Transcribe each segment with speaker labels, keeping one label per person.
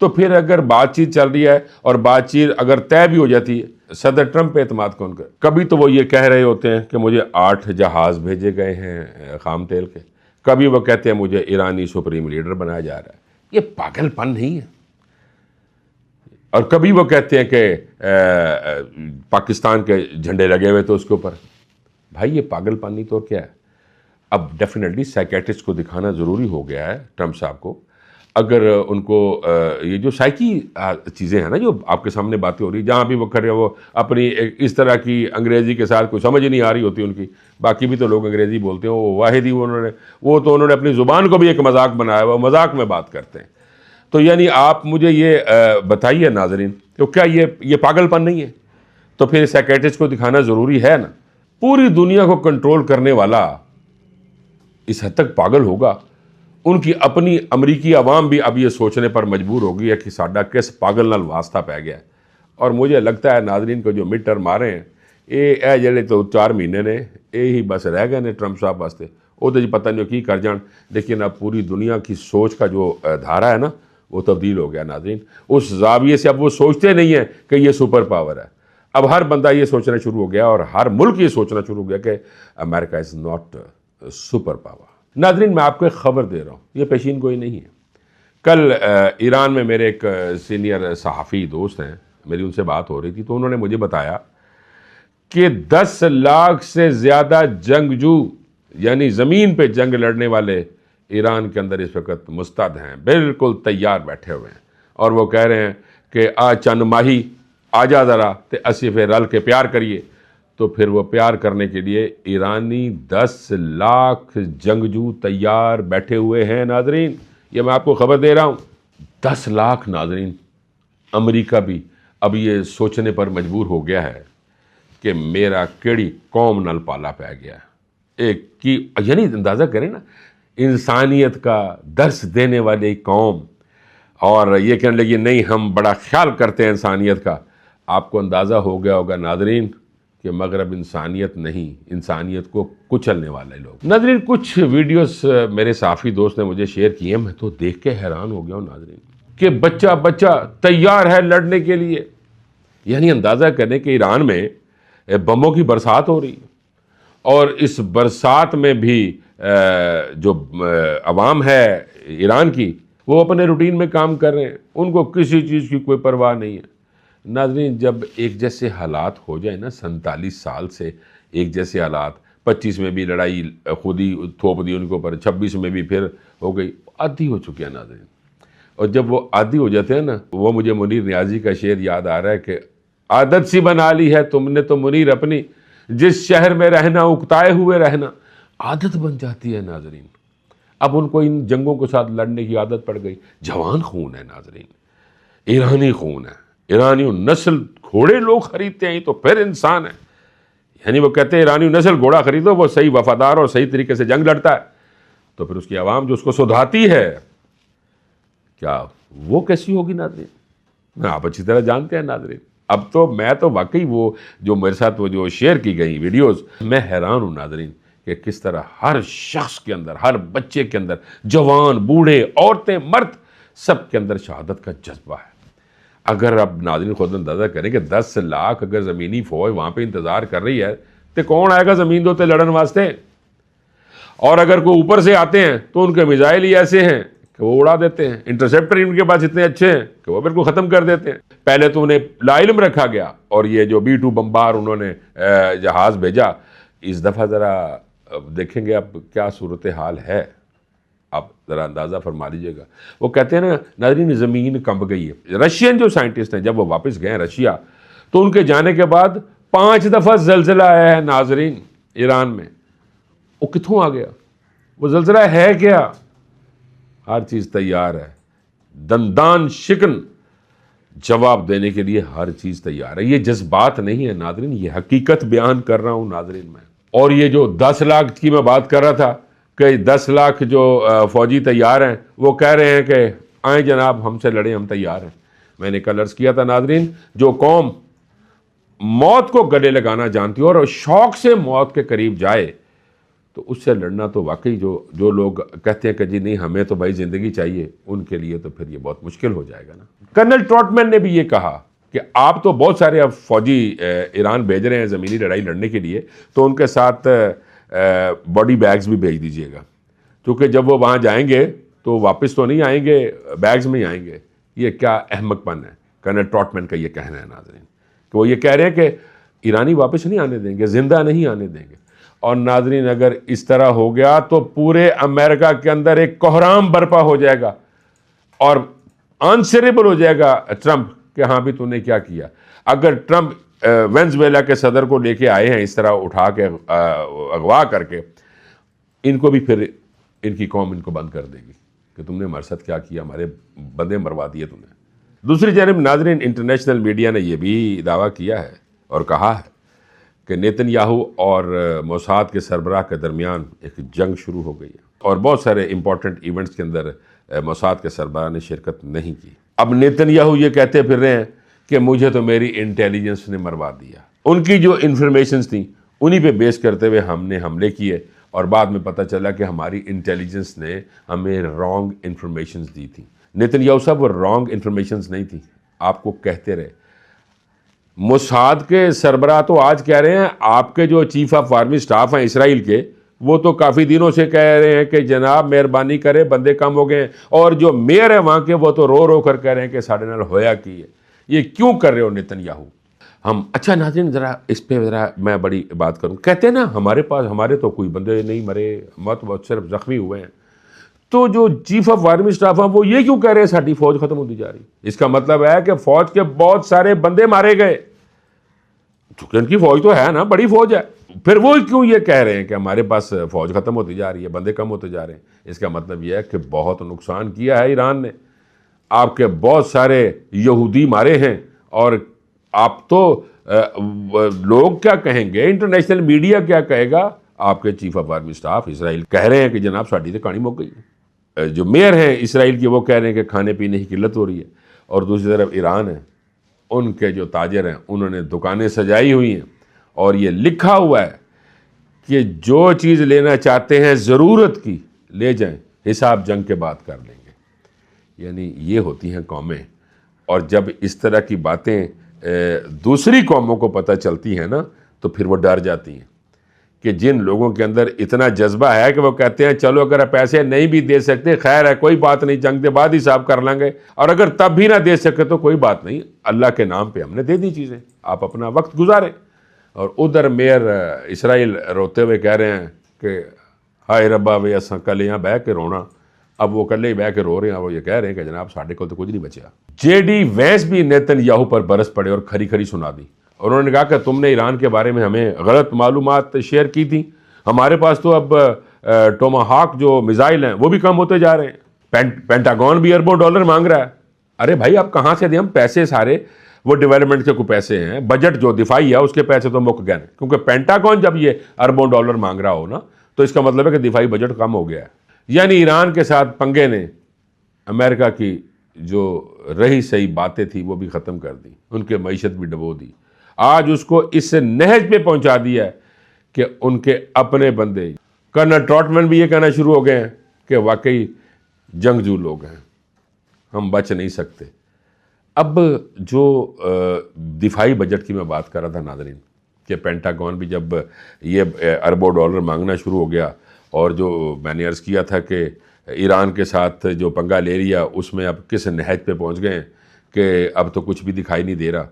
Speaker 1: تو پھر اگر بات چیت چل رہی ہے اور بات چیت اگر طے بھی ہو جاتی ہے، صدر ٹرمپ پہ اعتماد کون کر؟ کبھی تو وہ یہ کہہ رہے ہوتے ہیں کہ مجھے 8 جہاز بھیجے گئے ہیں خام تیل کے، کبھی وہ کہتے ہیں مجھے ایرانی سپریم لیڈر بنایا جا رہا ہے۔ یہ پاگل پن نہیں ہے؟ اور کبھی وہ کہتے ہیں کہ پاکستان کے جھنڈے لگے ہوئے تو اس کے اوپر، بھائی یہ پاگل پن نہیں تو کیا ہے؟ اب ڈیفینیٹلی سائیکیٹرسٹ کو دکھانا ضروری ہو گیا ہے ٹرمپ صاحب کو، اگر ان کو یہ جو سائیکی چیزیں ہیں نا، جو آپ کے سامنے باتیں ہو رہی، جہاں بھی وہ کھڑے وہ اپنی اس طرح کی انگریزی کے ساتھ کوئی سمجھ نہیں آ رہی ہوتی ان کی، باقی بھی تو لوگ انگریزی بولتے ہیں، وہ واحد ہی انہوں نے اپنی زبان کو بھی ایک مذاق بنایا ہوا، مذاق میں بات کرتے ہیں۔ تو یعنی آپ مجھے یہ بتائیے ناظرین، تو کیا یہ پاگل پن نہیں ہے؟ تو پھر سائیکیٹرسٹ کو دکھانا ضروری ہے نا۔ پوری دنیا کو کنٹرول کرنے والا اس حد تک پاگل ہوگا، ان کی اپنی امریکی عوام بھی اب یہ سوچنے پر مجبور ہو گئی ہے کہ ساڈا کس پاگل نال واسطہ پی گیا ہے۔ اور مجھے لگتا ہے ناظرین کو جو مڈ ٹرم آ رہے ہیں، اے جڑے تو 4 مہینے نے یہی بس رہ گئے نے ٹرمپ صاحب واسطے، وہ تو جی پتہ نہیں کی کر جان، لیکن اب پوری دنیا کی سوچ کا جو دھارا ہے نا وہ تبدیل ہو گیا ناظرین۔ اس زاویے سے اب وہ سوچتے نہیں ہیں کہ یہ سپر پاور ہے، اب ہر بندہ یہ سوچنا شروع ہو گیا اور ہر ملک یہ سوچنا شروع ہو گیا کہ امریکہ از ناٹ سپر پاور۔ ناظرین میں آپ کو ایک خبر دے رہا ہوں، یہ پیشین گوئی نہیں ہے۔ کل ایران میں میرے ایک سینئر صحافی دوست ہیں، میری ان سے بات ہو رہی تھی، تو انہوں نے مجھے بتایا کہ 10 لاکھ سے زیادہ جنگجو، یعنی زمین پہ جنگ لڑنے والے ایران کے اندر اس وقت مستعد ہیں، بالکل تیار بیٹھے ہوئے ہیں، اور وہ کہہ رہے ہیں کہ چند ماہی آ جا ذرا تے اسی پھر رل کے پیار کریے۔ تو پھر وہ پیار کرنے کے لیے ایرانی 10 لاکھ جنگجو تیار بیٹھے ہوئے ہیں ناظرین، یہ میں آپ کو خبر دے رہا ہوں۔ 10 لاکھ ناظرین، امریکہ بھی اب یہ سوچنے پر مجبور ہو گیا ہے کہ میرا کیڑی قوم نال پالا پہ گیا ہے۔ ایک کی یعنی اندازہ کریں نا، انسانیت کا درس دینے والی قوم، اور یہ کہنے لگی نہیں ہم بڑا خیال کرتے ہیں انسانیت کا۔ آپ کو اندازہ ہو گیا ہوگا ناظرین کہ مغرب انسانیت نہیں، انسانیت کو کچلنے والے لوگ۔ ناظرین کچھ ویڈیوز میرے صحافی دوست نے مجھے شیئر کیے، میں تو دیکھ کے حیران ہو گیا ہوں ناظرین، کہ بچہ تیار ہے لڑنے کے لیے۔ یعنی اندازہ کرنے کہ ایران میں بموں کی برسات ہو رہی ہے، اور اس برسات میں بھی جو عوام ہے ایران کی، وہ اپنے روٹین میں کام کر رہے ہیں، ان کو کسی چیز کی کوئی پرواہ نہیں ہے۔ ناظرین جب ایک جیسے حالات ہو جائیں نا، 47 سال سے ایک جیسے حالات، 25 میں بھی لڑائی خود ہی تھوپ دی ان کے اوپر، 26 میں بھی پھر ہو گئی، عادی ہو چکے ہیں ناظرین۔ اور جب وہ عادی ہو جاتے ہیں نا، وہ مجھے منیر نیازی کا شعر یاد آ رہا ہے کہ عادت سی بنا لی ہے تم نے تو منیر اپنی، جس شہر میں رہنا اکتائے ہوئے رہنا، عادت بن جاتی ہے ناظرین۔ اب ان کو ان جنگوں کے ساتھ لڑنے کی عادت پڑ گئی۔ جوان خون ہے ناظرین، ایرانی خون ہے، ایرانی نسل گھوڑے لوگ خریدتے ہیں تو پھر انسان ہے۔ یعنی وہ کہتے ہیں ایرانی نسل گھوڑا خریدو، وہ صحیح وفادار اور صحیح طریقے سے جنگ لڑتا ہے، تو پھر اس کی عوام جو اس کو سدھاتی ہے، کیا وہ کیسی ہوگی ناظرین؟ آپ اچھی طرح جانتے ہیں ناظرین۔ اب تو میں تو واقعی وہ جو میرے ساتھ وہ جو شیئر کی گئی ویڈیوز، میں حیران ہوں ناظرین کہ کس طرح ہر شخص کے اندر، ہر بچے کے اندر، جوان بوڑھے عورتیں مرد، سب کے اندر شہادت کا جذبہ ہے۔ اگر اب ناظرین خود اندازہ کریں کہ 10 لاکھ اگر زمینی فوج وہاں پہ انتظار کر رہی ہے تو کون آئے گا زمین دوتے لڑن واسطے؟ اور اگر کوئی اوپر سے آتے ہیں تو ان کے میزائل ہی ایسے ہیں کہ وہ اڑا دیتے ہیں، انٹرسیپٹر ان کے پاس اتنے اچھے ہیں کہ وہ بالکل ختم کر دیتے ہیں۔ پہلے تو انہیں لا علم رکھا گیا، اور یہ جو B-2 بمبار انہوں نے جہاز بھیجا، اس دفعہ ذرا دیکھیں گے اب کیا صورتحال ہے، آپ ذرا اندازہ فرما لیجیے گا۔ وہ کہتے ہیں نا ناظرین زمین کمب گئی ہے۔ رشین جو سائنٹسٹ ہیں جب وہ واپس گئے رشیا، تو ان کے جانے کے بعد 5 دفعہ زلزلہ آیا ہے ناظرین ایران میں۔ وہ کتوں آ گیا؟ وہ زلزلہ ہے کیا؟ ہر چیز تیار ہے، دندان شکن جواب دینے کے لیے ہر چیز تیار ہے۔ یہ جذبات نہیں ہے ناظرین، یہ حقیقت بیان کر رہا ہوں ناظرین میں۔ اور یہ جو 10 لاکھ کی میں بات کر رہا تھا کہ 10 لاکھ جو فوجی تیار ہیں، وہ کہہ رہے ہیں کہ آئیں جناب ہم سے لڑیں، ہم تیار ہیں۔ میں نے کل عرض کیا تھا ناظرین، جو قوم موت کو گلے لگانا جانتی ہو اور شوق سے موت کے قریب جائے، تو اس سے لڑنا تو واقعی جو لوگ کہتے ہیں کہ جی نہیں ہمیں تو بھائی زندگی چاہیے، ان کے لیے تو پھر یہ بہت مشکل ہو جائے گا نا۔ کرنل ٹراٹمین نے بھی یہ کہا کہ آپ تو بہت سارے اب فوجی ایران بھیج رہے ہیں زمینی لڑائی لڑنے کے لیے، تو ان کے ساتھ باڈی بیگز بھی بھیج دیجیے گا، کیونکہ جب وہ وہاں جائیں گے تو واپس تو نہیں آئیں گے، بیگز میں ہی آئیں گے۔ یہ کیا احمق پن ہے، کرنل ٹراٹمین کا یہ کہنا ہے ناظرین، کہ وہ یہ کہہ رہے ہیں کہ ایرانی واپس نہیں آنے دیں گے، زندہ نہیں آنے دیں گے۔ اور ناظرین اگر اس طرح ہو گیا تو پورے امریکہ کے اندر ایک کوہرام برپا ہو جائے گا اور آنسریبل ہو جائے گا ٹرمپ کہ ہاں بھی تو نے کیا کیا۔ اگر ٹرمپ وینزویلا کے صدر کو لے کے آئے ہیں اس طرح اٹھا کے اغوا کر کے، ان کو بھی پھر ان کی قوم ان کو بند کر دے گی کہ تم نے ہمارے ساتھ کیا کیا، ہمارے بندے مروا دیے تم نے۔ دوسری جانب ناظرین انٹرنیشنل میڈیا نے یہ بھی دعویٰ کیا ہے اور کہا ہے کہ نیتن یاہو اور موساد کے سربراہ کے درمیان ایک جنگ شروع ہو گئی ہے، اور بہت سارے امپورٹنٹ ایونٹس کے اندر موساد کے سربراہ نے شرکت نہیں کی۔ اب نیتن یاہو یہ کہتے پھر رہے ہیں کہ مجھے تو میری انٹیلیجنس نے مروا دیا، ان کی جو انفارمیشنز تھیں انہی پہ بیس کرتے ہوئے ہم نے حملے کیے، اور بعد میں پتہ چلا کہ ہماری انٹیلیجنس نے ہمیں رانگ انفارمیشنز دی تھیں۔ نیتن یاہو صاحب وہ رانگ انفارمیشنز نہیں تھیں، آپ کو کہتے رہے۔ موساد کے سربراہ تو آج کہہ رہے ہیں، آپ کے جو چیف آف آرمی سٹاف ہیں اسرائیل کے، وہ تو کافی دنوں سے کہہ رہے ہیں کہ جناب مہربانی کرے بندے کم ہو گئے ہیں، اور جو میئر ہے وہاں کے وہ تو رو رو کر کہہ رہے ہیں کہ ساڑھے نال ہویا کی ہے، یہ کیوں کر رہے ہو نیتن یاہو؟ ہم اچھا ناظرین ذرا اس پہ ذرا میں بڑی بات کروں، کہتے ہیں نا ہمارے تو کوئی بندے نہیں مرے، بہت صرف زخمی ہوئے ہیں، تو جو چیف آف آرمی سٹاف ہیں وہ یہ کیوں کہہ رہے ہیں ساری فوج ختم ہوتی جا رہی؟ اس کا مطلب ہے کہ فوج کے بہت سارے بندے مارے گئے، چونکہ ان کی فوج تو ہے نا، بڑی فوج ہے، پھر وہ کیوں یہ کہہ رہے ہیں کہ ہمارے پاس فوج ختم ہوتی جا رہی ہے، بندے کم ہوتے جا رہے ہیں؟ اس کا مطلب یہ ہے کہ بہت نقصان کیا ہے ایران نے، آپ کے بہت سارے یہودی مارے ہیں، اور آپ تو لوگ کیا کہیں گے، انٹرنیشنل میڈیا کیا کہے گا؟ آپ کے چیف آف آرمی سٹاف اسرائیل کہہ رہے ہیں کہ جناب ساڑی تو کہانی مک گئی ہے۔ جو میئر ہیں اسرائیل کے وہ کہہ رہے ہیں کہ کھانے پینے کی قلت ہو رہی ہے، اور دوسری طرف ایران ہے، ان کے جو تاجر ہیں انہوں نے دکانیں سجائی ہوئی ہیں، اور یہ لکھا ہوا ہے کہ جو چیز لینا چاہتے ہیں ضرورت کی لے جائیں، حساب جنگ کے بعد کر لیں گے۔ یعنی یہ ہوتی ہیں قومیں، اور جب اس طرح کی باتیں دوسری قوموں کو پتہ چلتی ہیں نا تو پھر وہ ڈر جاتی ہیں، کہ جن لوگوں کے اندر اتنا جذبہ ہے کہ وہ کہتے ہیں چلو اگر آپ پیسے نہیں بھی دے سکتے خیر ہے، کوئی بات نہیں، جنگ کے بعد حساب کر لیں گے، اور اگر تب بھی نہ دے سکے تو کوئی بات نہیں، اللہ کے نام پہ ہم نے دے دی چیزیں، آپ اپنا وقت گزاریں۔ اور ادھر میئر اسرائیل روتے ہوئے کہہ رہے ہیں کہ ہائے ربا وے اساں کل یہاں بہ کے رونا، اب وہ کلے ہی بہ کے رو رہے ہیں، وہ یہ کہہ رہے ہیں کہ جناب ساڈے کو تو کچھ نہیں بچیا۔ جے ڈی وینس بھی نیتن یاہو پر برس پڑے اور کھری کھری سنا دی، اور انہوں نے کہا کہ تم نے ایران کے بارے میں ہمیں غلط معلومات شیئر کی تھی، ہمارے پاس تو اب ٹوماہاک جو میزائل ہیں وہ بھی کم ہوتے جا رہے ہیں، پینٹاگون بھی اربوں ڈالر مانگ رہا ہے۔ ارے بھائی آپ کہاں سے دیں؟ ہم پیسے سارے وہ ڈیولپمنٹ کے کوئی پیسے ہیں، بجٹ جو دفاعی ہے اس کے پیسے تو مک گئے، کیونکہ پینٹاگون جب یہ اربوں ڈالر مانگ رہا ہو نا تو اس کا مطلب ہے کہ دفاعی بجٹ کم ہو گیا ہے۔ یعنی ایران کے ساتھ پنگے نے امریکہ کی جو رہی صحیح باتیں تھی وہ بھی ختم کر دی، ان کے معیشت بھی ڈبو دی، آج اس کو اس نہج پہ پہنچا دیا ہے کہ ان کے اپنے بندے۔ کرنل ٹراٹمین بھی یہ کہنا شروع ہو گئے ہیں کہ واقعی جنگجو لوگ ہیں، ہم بچ نہیں سکتے۔ اب جو دفاعی بجٹ کی میں بات کر رہا تھا ناظرین، کہ پینٹاگون بھی جب یہ اربوں ڈالر مانگنا شروع ہو گیا، اور جو میں نے عرض کیا تھا کہ ایران کے ساتھ جو پنگا لے لیا اس میں اب کس نہج پہ پہنچ گئے ہیں کہ اب تو کچھ بھی دکھائی نہیں دے رہا،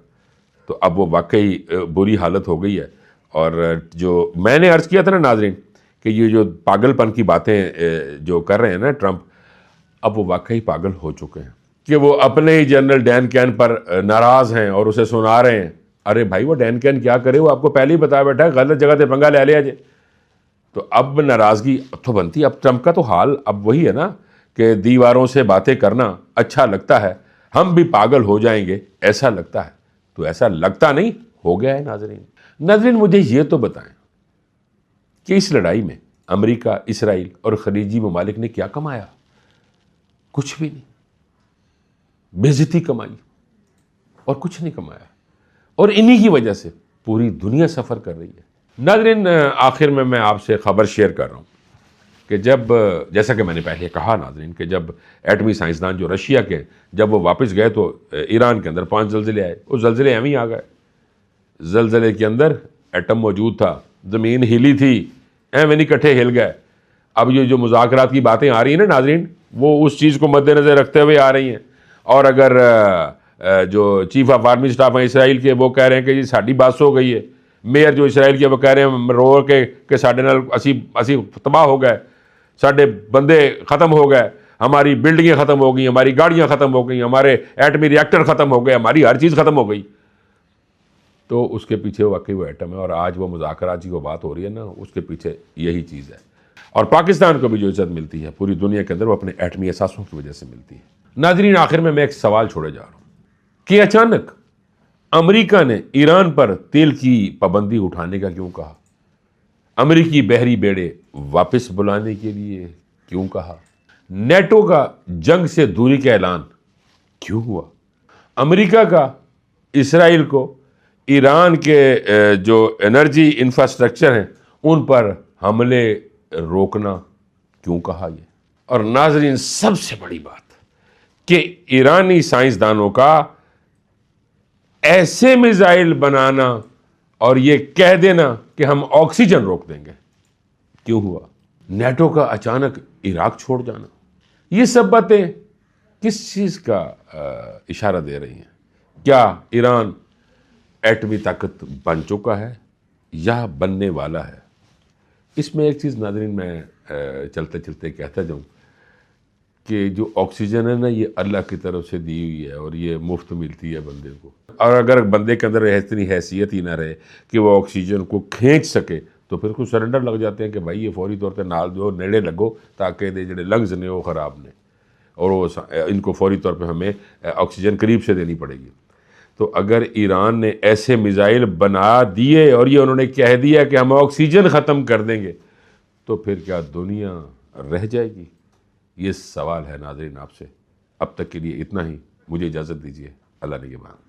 Speaker 1: تو اب وہ واقعی بری حالت ہو گئی ہے۔ اور جو میں نے عرض کیا تھا نا ناظرین کہ یہ جو پاگل پن کی باتیں جو کر رہے ہیں نا ٹرمپ، اب وہ واقعی پاگل ہو چکے ہیں کہ وہ اپنے ہی جنرل ڈین کین پر ناراض ہیں اور اسے سنا رہے ہیں۔ ارے بھائی وہ ڈین کین کیا کرے، وہ آپ کو پہلے ہی بتا بیٹھا ہے غلط جگہ سے پنگا لے لیا جائے، تو اب ناراضگی تو بنتی ہے۔ اب ٹرمپ کا تو حال اب وہی ہے نا کہ دیواروں سے باتیں کرنا اچھا لگتا ہے، ہم بھی پاگل ہو جائیں گے ایسا لگتا ہے، تو ایسا لگتا نہیں، ہو گیا ہے ناظرین مجھے یہ تو بتائیں کہ اس لڑائی میں امریکہ، اسرائیل اور خلیجی ممالک نے کیا کمایا؟ کچھ بھی نہیں، بے عزتی کمائی اور کچھ نہیں کمایا، اور انہی کی وجہ سے پوری دنیا سفر کر رہی ہے۔ ناظرین آخر میں آپ سے خبر شیئر کر رہا ہوں کہ جب جیسا کہ میں نے پہلے کہا ناظرین کہ جب ایٹمی سائنسدان جو رشیا کے جب وہ واپس گئے تو ایران کے اندر 5 زلزلے آئے. وہ زلزلے ایویں آ گئے. زلزلے کے اندر ایٹم موجود تھا, زمین ہلی تھی, ایویں نہیں کٹھے ہل گئے. اب یہ جو مذاکرات کی باتیں آ رہی ہیں نا ناظرین, وہ اس چیز کو مد نظر رکھتے ہوئے آ رہی ہیں. اور اگر جو چیف آف آرمی اسٹاف ہیں اسرائیل کے, وہ کہہ رہے ہیں کہ جی ساڈی بس ہو گئی ہے. میئر جو اسرائیل کے وہ کہہ رہے ہیں رو کے کہ ساڈے نال اسی تباہ ہو گئے, ساڈے بندے ختم ہو گئے, ہماری بلڈنگیں ختم ہو گئیں, ہماری گاڑیاں ختم ہو گئیں, ہمارے ایٹمی ریئیکٹر ختم ہو گئے, ہماری ہر چیز ختم ہو گئی. تو اس کے پیچھے واقعی وہ ایٹم ہے. اور آج وہ مذاکرات کی وہ بات ہو رہی ہے نا, اس کے پیچھے یہی چیز ہے. اور پاکستان کو بھی جو عزت ملتی ہے پوری دنیا کے اندر وہ اپنے ایٹمی اثاثوں کی وجہ سے ملتی ہے. ناظرین آخر میں ایک سوال چھوڑے جا رہا ہوں کہ اچانک امریکہ نے ایران پر تیل کی پابندی اٹھانے کا کیوں کہا؟ امریکی بحری بیڑے واپس بلانے کے لیے کیوں کہا؟ نیٹو کا جنگ سے دوری کا اعلان کیوں ہوا؟ امریکہ کا اسرائیل کو ایران کے جو انرجی انفراسٹرکچر ہیں ان پر حملے روکنا کیوں کہا یہ؟ اور ناظرین سب سے بڑی بات کہ ایرانی سائنسدانوں کا ایسے میزائل بنانا اور یہ کہہ دینا کہ ہم آکسیجن روک دیں گے کیوں ہوا؟ نیٹو کا اچانک عراق چھوڑ جانا, یہ سب باتیں کس چیز کا اشارہ دے رہی ہیں؟ کیا ایران ایٹمی طاقت بن چکا ہے یا بننے والا ہے؟ اس میں ایک چیز ناظرین میں چلتے چلتے کہتا جاؤں کہ جو آکسیجن ہے نا یہ اللہ کی طرف سے دی ہوئی ہے اور یہ مفت ملتی ہے بندے کو. اور اگر بندے کے اندر اتنی حیثیت ہی نہ رہے کہ وہ آکسیجن کو کھینچ سکے تو پھر کچھ سرنڈر لگ جاتے ہیں کہ بھائی یہ فوری طور پہ نال جو نیڑے لگو تاکہ دے جڑے لنگز نے وہ خراب نے, اور وہ ان کو فوری طور پہ ہمیں آکسیجن قریب سے دینی پڑے گی. تو اگر ایران نے ایسے میزائل بنا دیے اور یہ انہوں نے کہہ دیا کہ ہم آکسیجن ختم کر دیں گے تو پھر کیا دنیا رہ جائے گی؟ یہ سوال ہے ناظرین آپ سے. اب تک کے لیے اتنا ہی, مجھے اجازت دیجیے. اللہ نگہبان.